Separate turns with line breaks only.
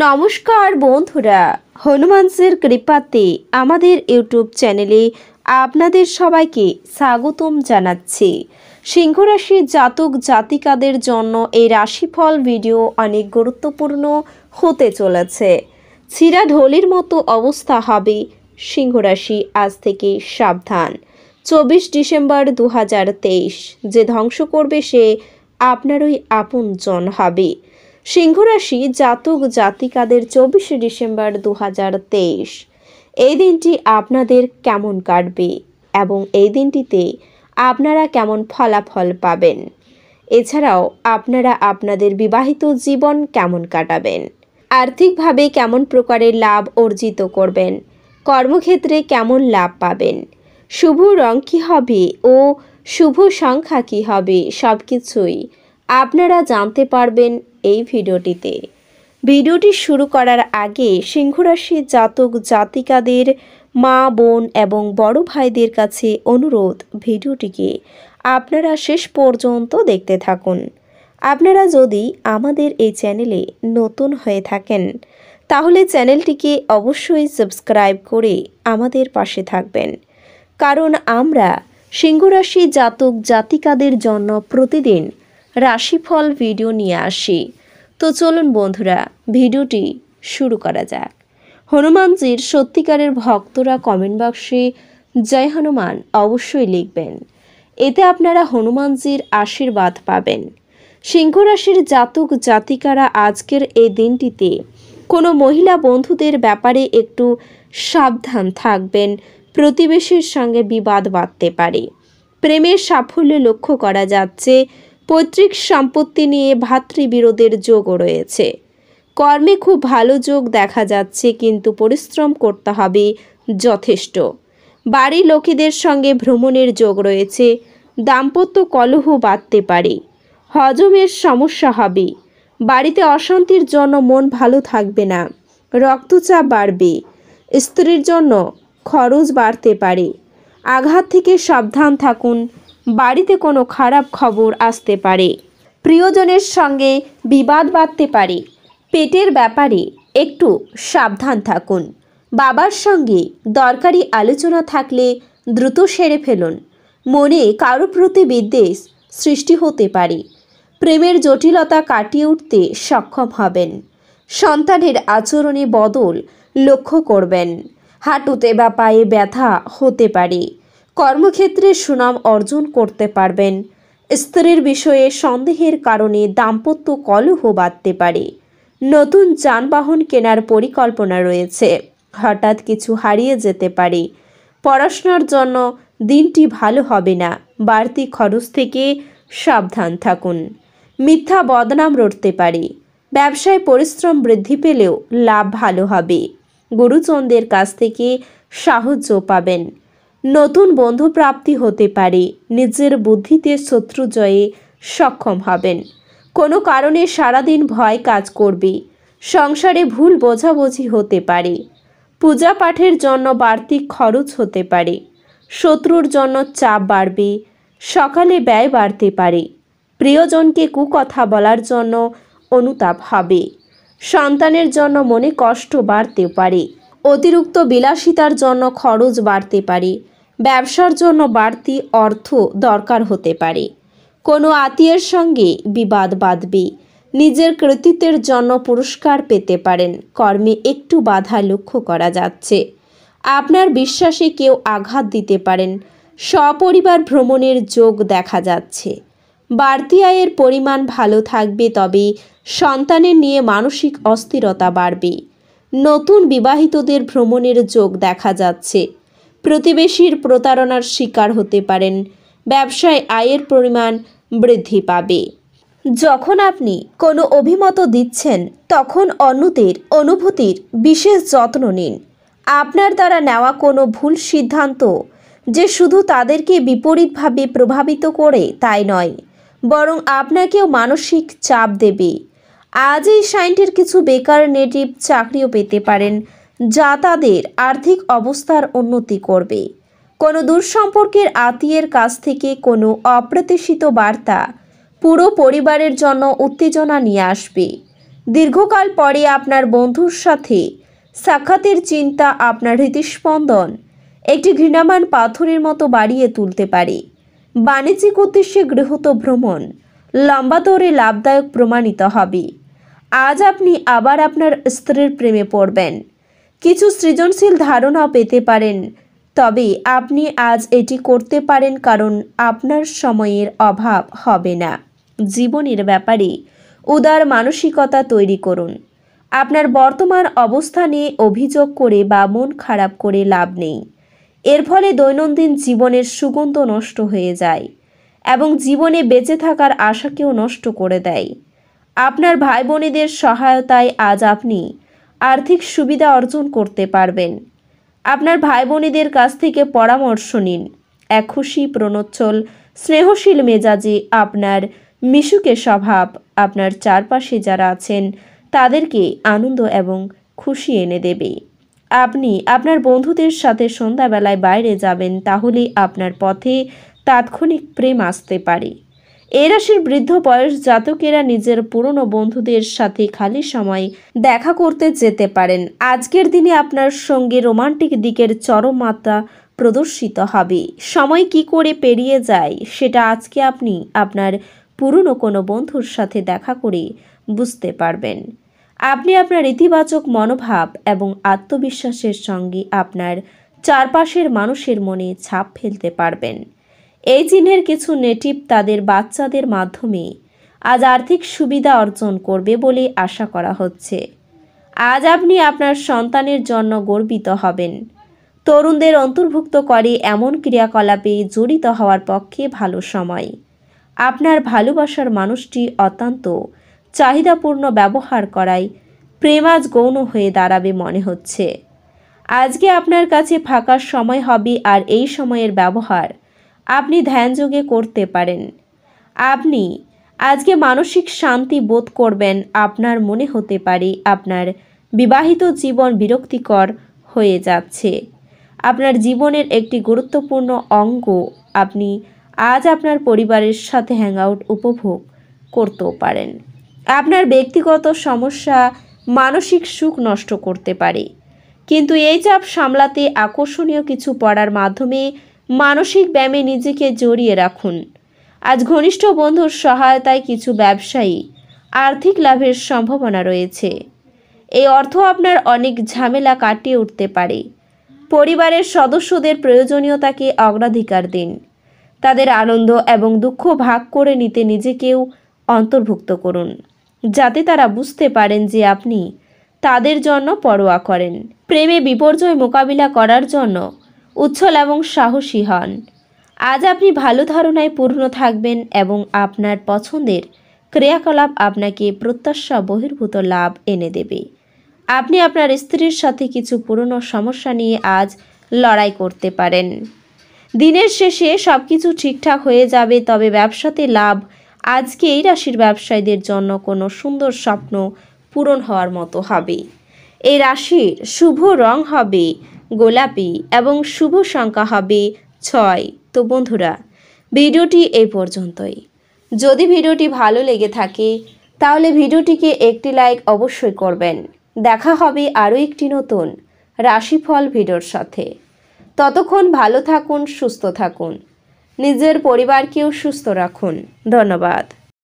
নমস্কার বন্ধুরা, হনুমানজির কৃপাতে আমাদের ইউটিউব চ্যানেলে আপনাদের সবাইকে স্বাগতম জানাচ্ছি। সিংহ রাশির জাতক জাতিকাদের জন্য এই রাশিফল ভিডিও অনেক গুরুত্বপূর্ণ হতে চলেছে। ছিঁড়া ঢোলের মতো অবস্থা হবে সিংহ রাশি, আজ থেকে সাবধান। 24 ডিসেম্বর 2023 যে ধ্বংস করবে সে আপনারই আপনজন হবে। সিংহ রাশি জাতক জাতিকাদের 24 ডিসেম্বর 2023 এই দিনটি আপনাদের কেমন কাটবে এবং এই দিনটিতে আপনারা কেমন ফলাফল পাবেন, এছাড়াও আপনারা আপনাদের বিবাহিত জীবন কেমন কাটাবেন, আর্থিকভাবে কেমন প্রকারের লাভ অর্জিত করবেন, কর্মক্ষেত্রে কেমন লাভ পাবেন, শুভ রং কী হবে ও শুভ সংখ্যা কী হবে, সব কিছুই আপনারা জানতে পারবেন এই ভিডিওটিতে। ভিডিওটি শুরু করার আগে সিংহ রাশির জাতক জাতিকাদের মা, বোন এবং বড় ভাইদের কাছে অনুরোধ, ভিডিওটিকে আপনারা শেষ পর্যন্ত দেখতে থাকুন। আপনারা যদি আমাদের এই চ্যানেলে নতুন হয়ে থাকেন তাহলে চ্যানেলটিকে অবশ্যই সাবস্ক্রাইব করে আমাদের পাশে থাকবেন, কারণ আমরা সিংহ রাশি জাতক জাতিকাদের জন্য প্রতিদিন রাশিফল ভিডিও নিয়ে আসি। তো চলুন বন্ধুরা, ভিডিওটি শুরু করা যাক। হনুমানজির সত্যিকারের ভক্তরা কমেন্ট বক্সে জয় হনুমান অবশ্যই লিখবেন, এতে আপনারা হনুমানজির আশীর্বাদ পাবেন। সিংহ রাশির জাতক জাতিকারা আজকের এই দিনটিতে কোনো মহিলা বন্ধুদের ব্যাপারে একটু সাবধান থাকবেন, প্রতিবেশীর সঙ্গে বিবাদ বাঁধতে পারে। প্রেমের সাফল্য লক্ষ্য করা যাচ্ছে, পৈতৃক সম্পত্তি নিয়ে ভাতৃবিরোধের যোগও রয়েছে। কর্মে খুব ভালো যোগ দেখা যাচ্ছে, কিন্তু পরিশ্রম করতে হবে যথেষ্ট। বাড়ির লোকেদের সঙ্গে ভ্রমণের যোগ রয়েছে, দাম্পত্য কলহ বাঁধতে পারে, হজমের সমস্যা হবে, বাড়িতে অশান্তির জন্য মন ভালো থাকবে না, রক্তচাপ বাড়বে, স্ত্রীর জন্য খরচ বাড়তে পারে। আঘাত থেকে সাবধান থাকুন, বাড়িতে কোনো খারাপ খবর আসতে পারে, প্রিয়জনের সঙ্গে বিবাদ বাঁধতে পারে। পেটের ব্যাপারে একটু সাবধান থাকুন, বাবার সঙ্গে দরকারি আলোচনা থাকলে দ্রুত সেরে ফেলুন। মনে কারো প্রতি বিদ্বেষ সৃষ্টি হতে পারে, প্রেমের জটিলতা কাটিয়ে উঠতে সক্ষম হবেন। সন্তানের আচরণে বদল লক্ষ্য করবেন, হাঁটুতে বা পায়ে ব্যথা হতে পারে। কর্মক্ষেত্রে সুনাম অর্জন করতে পারবেন। স্ত্রীর বিষয়ে সন্দেহের কারণে দাম্পত্য কলহ বাঁধতে পারে। নতুন যানবাহন কেনার পরিকল্পনা রয়েছে, হঠাৎ কিছু হারিয়ে যেতে পারে। পড়াশোনার জন্য দিনটি ভালো হবে না, বাড়তি খরচ থেকে সাবধান থাকুন। মিথ্যা বদনাম রটতে পারে। ব্যবসায় পরিশ্রম বৃদ্ধি পেলেও লাভ ভালো হবে। গুরুজনদের কাছ থেকে সাহায্য পাবেন। নতুন বন্ধু প্রাপ্তি হতে পারে। নিজের বুদ্ধিতে শত্রু জয়ে সক্ষম হবেন। কোনো কারণে সারাদিন ভয় কাজ করবে। সংসারে ভুল বোঝাবুঝি হতে পারে। পূজা পাঠের জন্য বাড়তি খরচ হতে পারে। শত্রুর জন্য চাপ বাড়বে। সকালে ব্যয় বাড়তে পারে। প্রিয়জনকে কুকথা বলার জন্য অনুতাপ হবে। সন্তানের জন্য মনে কষ্ট বাড়তে পারে। অতিরিক্ত বিলাসিতার জন্য খরচ বাড়তে পারে। ব্যবসার জন্য বাড়তি অর্থ দরকার হতে পারে। কোনো আত্মীয়ের সঙ্গে বিবাদ বাঁধবে। নিজের কৃতিত্বের জন্য পুরস্কার পেতে পারেন। কর্মে একটু বাধা লক্ষ্য করা যাচ্ছে। আপনার বিশ্বাসে কেউ আঘাত দিতে পারেন। সপরিবার ভ্রমণের যোগ দেখা যাচ্ছে। বাড়তি আয়ের পরিমাণ ভালো থাকবে, তবে সন্তানের নিয়ে মানসিক অস্থিরতা বাড়বে। নতুন বিবাহিতদের ভ্রমণের যোগ দেখা যাচ্ছে। প্রতিবেশীর প্রতারণার শিকার হতে পারেন। ব্যবসায় আয়ের পরিমাণ বৃদ্ধি পাবে। যখন আপনি কোনো অভিমত দিচ্ছেন তখন অন্যদের অনুভূতির বিশেষ যত্ন নিন। আপনার দ্বারা নেওয়া কোনো ভুল সিদ্ধান্ত যে শুধু তাদেরকে বিপরীতভাবে প্রভাবিত করে তাই নয়, বরং আপনাকেও মানসিক চাপ দেবে। আজ এই সাইনটির কিছু বেকার নেটিভ চাকরিও পেতে পারেন, যা তাদের আর্থিক অবস্থার উন্নতি করবে। কোনো দূরসম্পর্কের আত্মীয়ের কাছ থেকে কোনো অপ্রত্যাশিত বার্তা পুরো পরিবারের জন্য উত্তেজনা নিয়ে আসবে। দীর্ঘকাল পরে আপনার বন্ধুর সাথে সাক্ষাতের চিন্তা আপনার হৃদস্পন্দন একটি ঘৃণামান পাথরের মতো বাড়িয়ে তুলতে পারে। বাণিজ্যিক উদ্দেশ্যে গৃহীত ভ্রমণ লম্বা দৌড়ে লাভদায়ক প্রমাণিত হবে। আজ আপনি আবার আপনার স্ত্রীর প্রেমে পড়বেন। কিছু সৃজনশীল ধারণাও পেতে পারেন, তবে আপনি আজ এটি করতে পারেন কারণ আপনার সময়ের অভাব হবে না। জীবনের ব্যাপারে উদার মানসিকতা তৈরি করুন। আপনার বর্তমান অবস্থা নিয়ে অভিযোগ করে বা মন খারাপ করে লাভ নেই। এর ফলে দৈনন্দিন জীবনের সুগন্ধ নষ্ট হয়ে যায় এবং জীবনে বেঁচে থাকার আশাকেও নষ্ট করে দেয়। আপনার ভাই বোনেদের সহায়তায় আজ আপনি আর্থিক সুবিধা অর্জন করতে পারবেন। আপনার ভাই বোনেদের কাছ থেকে পরামর্শ নিন। এক খুশি, প্রণোচ্ছল, স্নেহশীল মেজাজে আপনার মিশুকে স্বভাব আপনার চারপাশে যারা আছেন তাদেরকে আনন্দ এবং খুশি এনে দেবে। আপনি আপনার বন্ধুদের সাথে সন্ধ্যাবেলায় বাইরে যাবেন, তাহলে আপনার পথে তাৎক্ষণিক প্রেম আসতে পারে। এই রাশির বৃদ্ধ বয়স জাতকেরা নিজের পুরনো বন্ধুদের সাথে খালি সময় দেখা করতে যেতে পারেন। আজকের দিনে আপনার সঙ্গে রোমান্টিক দিকের চরম মাত্রা প্রদর্শিত হবে। সময় কি করে পেরিয়ে যায় সেটা আজকে আপনি আপনার পুরনো কোনো বন্ধুর সাথে দেখা করে বুঝতে পারবেন। আপনি আপনার ইতিবাচক মনোভাব এবং আত্মবিশ্বাসের সঙ্গে আপনার চারপাশের মানুষের মনে ছাপ ফেলতে পারবেন। এই চিহ্নের কিছু নেটিভ তাদের বাচ্চাদের মাধ্যমে আজ আর্থিক সুবিধা অর্জন করবে বলে আশা করা হচ্ছে। আজ আপনি আপনার সন্তানের জন্য গর্বিত হবেন। তরুণদের অন্তর্ভুক্ত করে এমন ক্রিয়াকলাপে জড়িত হওয়ার পক্ষে ভালো সময়। আপনার ভালোবাসার মানুষটি অত্যন্ত চাহিদাপূর্ণ ব্যবহার করায় প্রেম আজ গৌণ হয়ে দাঁড়াবে মনে হচ্ছে। আজকে আপনার কাছে ফাঁকা সময় হবে, আর এই সময়ের ব্যবহার আপনি ধ্যানযোগে করতে পারেন। আপনি আজকে মানসিক শান্তি বোধ করবেন। আপনার মনে হতে পারে আপনার বিবাহিত জীবন বিরক্তিকর হয়ে যাচ্ছে। আপনার জীবনের একটি গুরুত্বপূর্ণ অঙ্গ আপনি আজ আপনার পরিবারের সাথে হ্যাংআউট উপভোগ করতেও পারেন। আপনার ব্যক্তিগত সমস্যা মানসিক সুখ নষ্ট করতে পারে, কিন্তু এই চাপ সামলাতে আকর্ষণীয় কিছু পড়ার মাধ্যমে মানসিক ব্যায়ামে নিজেকে জড়িয়ে রাখুন। আজ ঘনিষ্ঠ বন্ধুর সহায়তায় কিছু ব্যবসায়ী আর্থিক লাভের সম্ভাবনা রয়েছে। এই অর্থ আপনার অনেক ঝামেলা কাটিয়ে উঠতে পারে। পরিবারের সদস্যদের প্রয়োজনীয়তাকে অগ্রাধিকার দিন। তাদের আনন্দ এবং দুঃখ ভাগ করে নিতে নিজেকেও অন্তর্ভুক্ত করুন, যাতে তারা বুঝতে পারেন যে আপনি তাদের জন্য পরোয়া করেন। প্রেমে বিপর্যয় মোকাবিলা করার জন্য উচ্ছল এবং সাহসী হন। আজ আপনি ভালো ধারণায় পূর্ণ থাকবেন এবং আপনার পছন্দের ক্রিয়াকলাপ আপনাকে প্রত্যাশা বহির্ভূত লাভ এনে দেবে। আপনি আপনার স্ত্রীর সাথে কিছু পুরনো সমস্যা নিয়ে আজ লড়াই করতে পারেন। দিনের শেষে সব কিছু ঠিকঠাক হয়ে যাবে, তবে ব্যবসাতে লাভ আজকে এই রাশির ব্যবসায়ীদের জন্য কোনো সুন্দর স্বপ্ন পূরণ হওয়ার মতো হবে। এই রাশির শুভ রং হবে গোলাপি এবং শুভ সংখ্যা হবে 6। তো বন্ধুরা, ভিডিওটি এই পর্যন্তই। যদি ভিডিওটি ভালো লেগে থাকে তাহলে ভিডিওটিকে একটি লাইক অবশ্যই করবেন। দেখা হবে আরও একটি নতুন রাশিফল ভিডিওর সাথে। ততক্ষণ ভালো থাকুন, সুস্থ থাকুন, নিজের পরিবারকেও সুস্থ রাখুন। ধন্যবাদ।